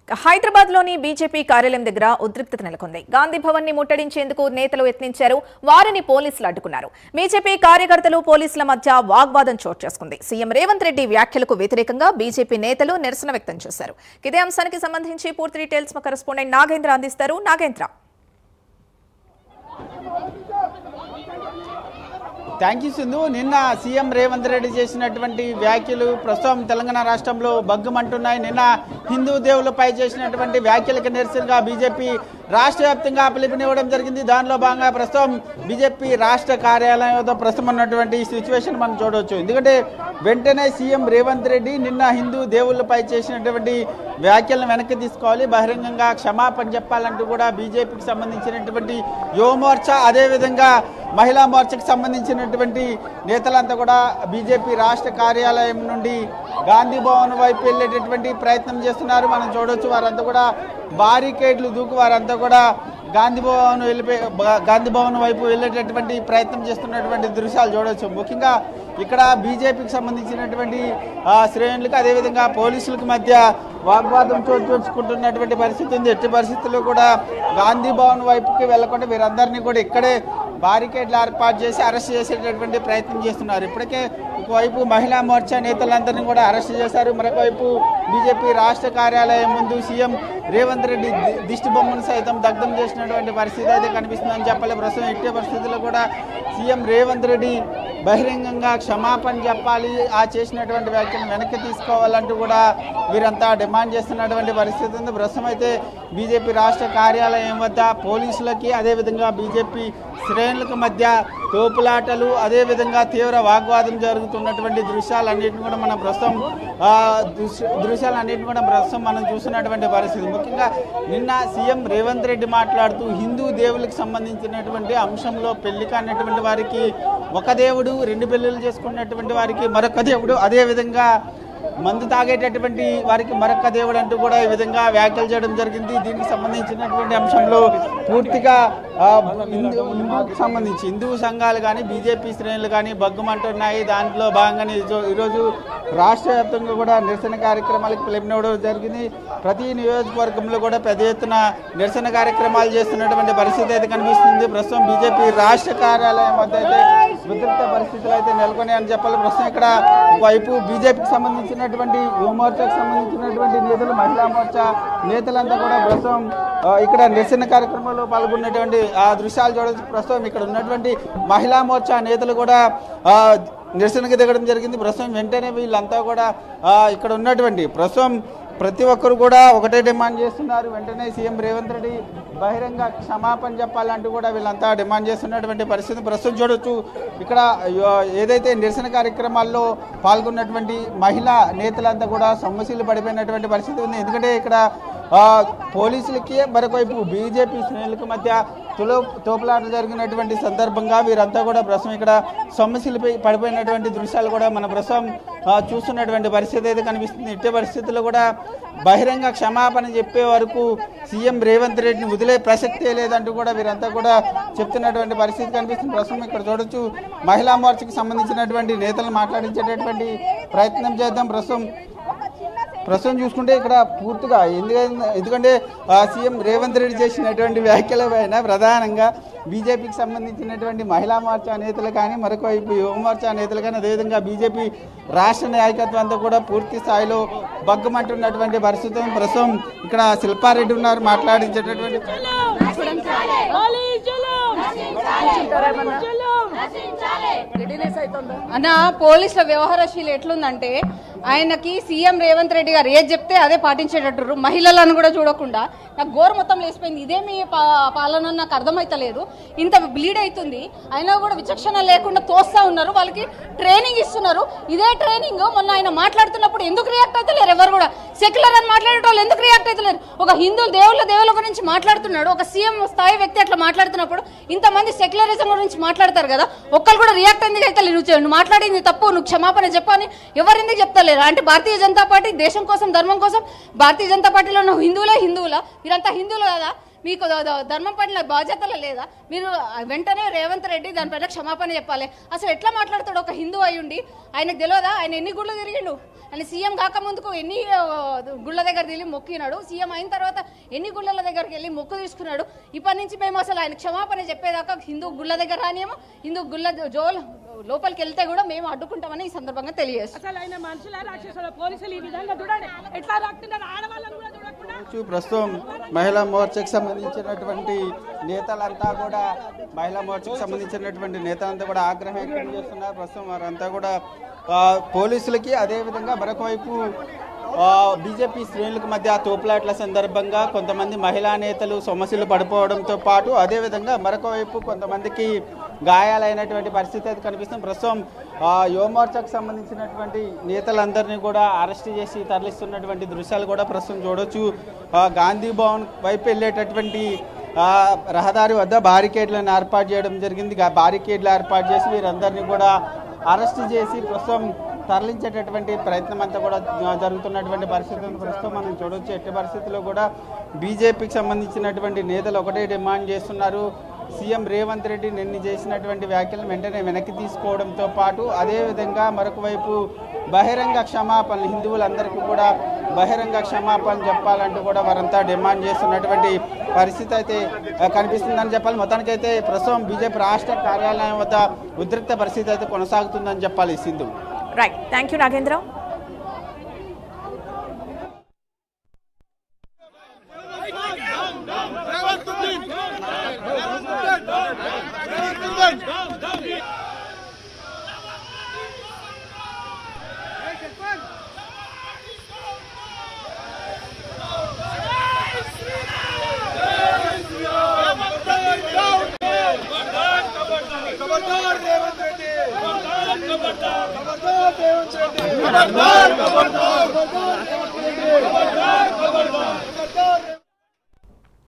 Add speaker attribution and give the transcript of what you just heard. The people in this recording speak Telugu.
Speaker 1: హైదరాబాద్లోని బీజేపీ కార్యాలయం దగ్గర ఉద్రిక్తత నెలకొంది. గాంధీ భవన్ ని ముట్టడించేందుకు నేతలు యత్నించారు. వారిని పోలీసులు అడ్డుకున్నారు. బీజేపీ కార్యకర్తలు పోలీసుల మధ్య వాగ్వాదం చోటు చేసుకుంది. సీఎం రేవంత్ రెడ్డి వ్యాఖ్యలకు వ్యతిరేకంగా బీజేపీ నేతలు నిరసన వ్యక్తం చేశారు. ఇదే అంశానికి సంబంధించి పూర్తి డీటెయిల్స్ మా కరెస్పాండెంట్ నాగేంద్ర అందిస్తారు. Nagendra,
Speaker 2: thank you Sindhu. నిన్న సీఎం రేవంత్ రెడ్డి చేసినటువంటి వ్యాఖ్యలు ప్రస్తుతం తెలంగాణ రాష్ట్రంలో బగ్గుమంటున్నాయి. నిన్న హిందూ దేవులపై చేసినటువంటి వ్యాఖ్యలకు నిరసనగా బీజేపీ రాష్ట్ర వ్యాప్తంగా పిలుపునివ్వడం జరిగింది. దానిలో భాగంగా ప్రస్తుతం బీజేపీ రాష్ట్ర కార్యాలయం వద్ద ప్రస్తుతం ఉన్నటువంటి సిచ్యువేషన్ మనం చూడవచ్చు. ఎందుకంటే వెంటనే సీఎం రేవంత్ రెడ్డి నిన్న హిందూ దేవుళ్ళపై చేసినటువంటి వ్యాఖ్యలను వెనక్కి తీసుకోవాలి, బహిరంగంగా క్షమాపణ చెప్పాలంటూ కూడా బీజేపీకి సంబంధించినటువంటి యువ మోర్చా అదేవిధంగా మహిళా మోర్చాకు సంబంధించినటువంటి నేతలంతా కూడా బీజేపీ రాష్ట్ర కార్యాలయం నుండి గాంధీ భవన్ వైపు వెళ్ళేటటువంటి ప్రయత్నం చేస్తున్నారు. మనం చూడవచ్చు వారంతా కూడా బారికేడ్లు దూకు వారంతా కూడా గాంధీ భవన్ వైపు వెళ్ళేటటువంటి ప్రయత్నం చేస్తున్నటువంటి దృశ్యాలు చూడవచ్చు. ముఖ్యంగా ఇక్కడ బీజేపీకి సంబంధించినటువంటి శ్రేణులకు అదేవిధంగా పోలీసులకు మధ్య వాగ్వాదం చోటుకుంటున్నటువంటి పరిస్థితి ఉంది. ఎట్టి పరిస్థితుల్లో కూడా గాంధీ భవన్ వైపుకి వెళ్లకుండా వీరందరినీ కూడా ఇక్కడే బారికేడ్లు ఏర్పాటు చేసి అరెస్ట్ చేసేటటువంటి ప్రయత్నం చేస్తున్నారు. ఇప్పటికే ఒకవైపు మహిళా మోర్చా నేతలందరినీ కూడా అరెస్ట్ చేశారు. మరొకవైపు బీజేపీ రాష్ట్ర కార్యాలయం ముందు సీఎం రేవంత్ రెడ్డి దిష్టి బొమ్మను సైతం దగ్ధం చేసినటువంటి పరిస్థితి అయితే కనిపిస్తుందని చెప్పాలి. ప్రస్తుతం ఇట్టే పరిస్థితుల్లో కూడా సీఎం రేవంత్ రెడ్డి బహిరంగంగా క్షమాపణ చెప్పాలి, ఆ చేసినటువంటి వ్యాఖ్యలను వెనక్కి తీసుకోవాలంటూ కూడా వీరంతా డిమాండ్ చేస్తున్నటువంటి పరిస్థితి ఉంది. ప్రస్తుతం అయితే బీజేపీ రాష్ట్ర కార్యాలయం వద్ద పోలీసులకి అదేవిధంగా బీజేపీ శ్రేణులకు మధ్య తోపులాటలు అదేవిధంగా తీవ్ర వాగ్వాదం జరుగుతున్నటువంటి దృశ్యాలన్నింటినీ కూడా మనం ప్రస్తుతం మనం చూస్తున్నటువంటి పరిస్థితి. ముఖ్యంగా నిన్న సీఎం రేవంత్ రెడ్డి మాట్లాడుతూ హిందూ దేవులకు సంబంధించినటువంటి అంశంలో పెళ్లి కానటువంటి వారికి ఒక దేవుడు, రెండు పెళ్లిళ్ళు చేసుకున్నటువంటి వారికి మరొక దేవుడు, అదేవిధంగా మందు తాగేటటువంటి వారికి మరొక దేవుడు అంటూ కూడా ఈ విధంగా వ్యాఖ్యలు చేయడం జరిగింది. దీనికి సంబంధించినటువంటి అంశంలో పూర్తిగా హిందూ సంఘాలు కానీ బీజేపీ శ్రేణులు కానీ బగ్గుమంటున్నాయి. దాంట్లో భాగంగానే ఈరోజు రాష్ట్ర వ్యాప్తంగా కూడా నిరసన కార్యక్రమాలకు పిలుపునివ్వడం జరిగింది. ప్రతి నియోజకవర్గంలో కూడా పెద్ద ఎత్తున నిరసన కార్యక్రమాలు చేస్తున్నటువంటి పరిస్థితి అయితే కనిపిస్తుంది. ప్రస్తుతం బీజేపీ రాష్ట్ర కార్యాలయం వద్ద అయితే ఉద్రిక్త పరిస్థితులు అయితే నెలకొన్నాయని చెప్పాలి. ప్రస్తుతం ఇక్కడ ఒకవైపు బీజేపీకి సంబంధించినటువంటి యువ మోర్చాకు సంబంధించినటువంటి నేతలు, మహిళా మోర్చా నేతలంతా కూడా ప్రస్తుతం ఇక్కడ నిరసన కార్యక్రమంలో పాల్గొన్నటువంటి ఆ దృశ్యాలు చూడవచ్చు. ప్రస్తుతం ఇక్కడ ఉన్నటువంటి మహిళా మోర్చా నేతలు కూడా నిరసనకి దిగడం జరిగింది. ప్రస్తుతం వెంటనే వీళ్ళంతా కూడా ఇక్కడ ఉన్నటువంటి ప్రస్తుతం ప్రతి ఒక్కరు కూడా ఒకటే డిమాండ్ చేస్తున్నారు, వెంటనే సీఎం రేవంత్ రెడ్డి బహిరంగ క్షమాపణ చెప్పాలంటూ కూడా వీళ్ళంతా డిమాండ్ చేస్తున్నటువంటి పరిస్థితి ప్రస్తుతం చూడొచ్చు. ఇక్కడ ఏదైతే నిరసన కార్యక్రమాల్లో పాల్గొన్నటువంటి మహిళా నేతలంతా కూడా సొమ్మసిల్లు పడిపోయినటువంటి పరిస్థితి ఉంది. ఎందుకంటే ఇక్కడ పోలీసులకి మరొకవైపు బీజేపీ శ్రేణులకు మధ్య తోపులాటలు జరిగినటువంటి సందర్భంగా వీరంతా కూడా ప్రస్తుతం ఇక్కడ సొమ్మసిల్లిపై పడిపోయినటువంటి దృశ్యాలు కూడా మన ప్రస్తుతం చూస్తున్నటువంటి పరిస్థితి అయితే కనిపిస్తుంది. ఇట్టే పరిస్థితుల్లో కూడా బహిరంగ క్షమాపణ చెప్పే వరకు సీఎం రేవంత్ రెడ్డిని వదిలే ప్రసక్తే లేదంటూ కూడా వీరంతా కూడా చెప్తున్నటువంటి పరిస్థితి కనిపిస్తుంది. ప్రస్తుతం ఇక్కడ చూడొచ్చు మహిళా మోర్చాకి సంబంధించినటువంటి నేతలను మాట్లాడించేటటువంటి ప్రయత్నం చేద్దాం. ప్రస్తుతం చూసుకుంటే ఇక్కడ పూర్తిగా ఎందుకంటే సీఎం రేవంత్ రెడ్డి చేసినటువంటి వ్యాఖ్యల పైన ప్రధానంగా బీజేపీకి సంబంధించినటువంటి మహిళా మోర్చా నేతలు కానీ మరొక వైపు యువ మోర్చా నేతలు కానీ అదేవిధంగా బీజేపీ రాష్ట్ర నాయకత్వం అంతా కూడా పూర్తి స్థాయిలో బగ్గమంటున్నటువంటి పరిస్థితి. ప్రస్తుతం ఇక్కడ శిల్పారెడ్డి ఉన్నారు, మాట్లాడించేటటువంటి
Speaker 3: అన్న పోలీసుల వ్యవహారశీల ఎట్లుందంటే ఆయనకి సీఎం రేవంత్ రెడ్డి గారు ఏది చెప్తే అదే పాటించేటట్టు, మహిళలను కూడా చూడకుండా నాకు గోరు మొత్తం లేసిపోయింది. ఇదేమి పాలన నాకు అర్థమైతలేదు. ఇంత బ్లీడ్ అవుతుంది అయినా కూడా విచక్షణ లేకుండా తోస్తా ఉన్నారు, వాళ్ళకి ట్రైనింగ్ ఇస్తున్నారు. ఇదే ట్రైనింగ్ మొన్న ఆయన మాట్లాడుతున్నప్పుడు ఎందుకు రియాక్ట్ అవుతలేరు? ఎవరు కూడా సెక్యులర్ అని మాట్లాడే వాళ్ళు ఎందుకు రియాక్ట్ అవుతలేరు? ఒక హిందువులు దేవుళ్ళ గురించి మాట్లాడుతున్నాడు, ఒక సీఎం స్థాయి వ్యక్తి అట్లా మాట్లాడుతున్నప్పుడు ఇంతమంది సెక్యులరిజం గురించి మాట్లాడతారు కదా, ఒక్కరు కూడా రియాక్ట్ ఎందుకు అయితే నువ్వు మాట్లాడింది తప్పు, నువ్వు క్షమాపణ చెప్పని ఎవరు ఎందుకు చెప్తలేరు? అంటే భారతీయ జనతా పార్టీ దేశం కోసం ధర్మం కోసం భారతీయ జనతా పార్టీలో హిందువులా వీరంతా హిందువులు కదా, మీకు ధర్మం పట్ల బాధ్యతలు లేదా? మీరు వెంటనే రేవంత్ రెడ్డి దానిపైన క్షమాపణ చెప్పాలి. అసలు ఎట్లా మాట్లాడతాడు ఒక హిందూ అయ్యుండి? ఆయనకు తెలియదా ఆయన ఎన్ని గుళ్ళు తిరిగిండు? ఆయన సీఎం కాక ముందుకు ఎన్ని గుళ్ళ దగ్గర తిరిగి మొక్కినాడు, సీఎం అయిన తర్వాత ఎన్ని గుళ్ళ దగ్గరికి వెళ్ళి మొక్కు తీసుకున్నాడు. ఇప్పటి నుంచి మేము అసలు ఆయన క్షమాపణ చెప్పేదాకా హిందూ గుళ్ళ దగ్గర రానియము, హిందూ గుళ్ళ లోపలికి వెళ్తే కూడా మేము అడ్డుకుంటామని ఈ సందర్భంగా తెలియజేస్తాం.
Speaker 2: ప్రస్తుతం మహిళా మోర్చాకు సంబంధించినటువంటి నేతలంతా కూడా ఆగ్రహం వ్యక్తం చేస్తున్నారు. ప్రస్తుతం వారంతా కూడా పోలీసులకి అదేవిధంగా మరొక వైపు బీజేపీ శ్రేణులకు మధ్య తోపులాట్ల సందర్భంగా కొంతమంది మహిళా నేతలు సమస్యలు పడిపోవడంతో పాటు అదేవిధంగా మరొక వైపు కొంతమందికి గాయాలైనటువంటి పరిస్థితి అయితే కనిపిస్తుంది. ప్రస్తుతం యువమోర్చాకు సంబంధించినటువంటి నేతలందరినీ కూడా అరెస్ట్ చేసి తరలిస్తున్నటువంటి దృశ్యాలు కూడా ప్రస్తుతం చూడొచ్చు. గాంధీ భవన్ వైపు వెళ్ళేటటువంటి రహదారి వద్ద బారికేడ్లను ఏర్పాటు చేయడం జరిగింది. బారికేడ్లు ఏర్పాటు చేసి వీరందరినీ కూడా అరెస్ట్ చేసి ప్రస్తుతం తరలించేటటువంటి ప్రయత్నం అంతా కూడా జరుగుతున్నటువంటి పరిస్థితులను ప్రస్తుతం మనం చూడవచ్చు. ఎట్టి పరిస్థితుల్లో కూడా బీజేపీకి సంబంధించినటువంటి నేతలు ఒకటే డిమాండ్ చేస్తున్నారు. సీఎం రేవంత్ రెడ్డి నిన్న చేసినటువంటి వ్యాఖ్యలను వెంటనే వెనక్కి తీసుకోవడంతో పాటు అదేవిధంగా మరొక వైపు బహిరంగ క్షమాపణలు, హిందువులందరికీ కూడా బహిరంగ క్షమాపణలు చెప్పాలంటూ కూడా వారంతా డిమాండ్ చేస్తున్నటువంటి పరిస్థితి అయితే కనిపిస్తుందని చెప్పాలి. మొత్తానికైతే ప్రస్తుతం బీజేపీ రాష్ట్ర కార్యాలయం వద్ద ఉద్రిక్త పరిస్థితి అయితే కొనసాగుతుందని చెప్పాలి. Sindhu.
Speaker 1: Right, thank you Nagendra.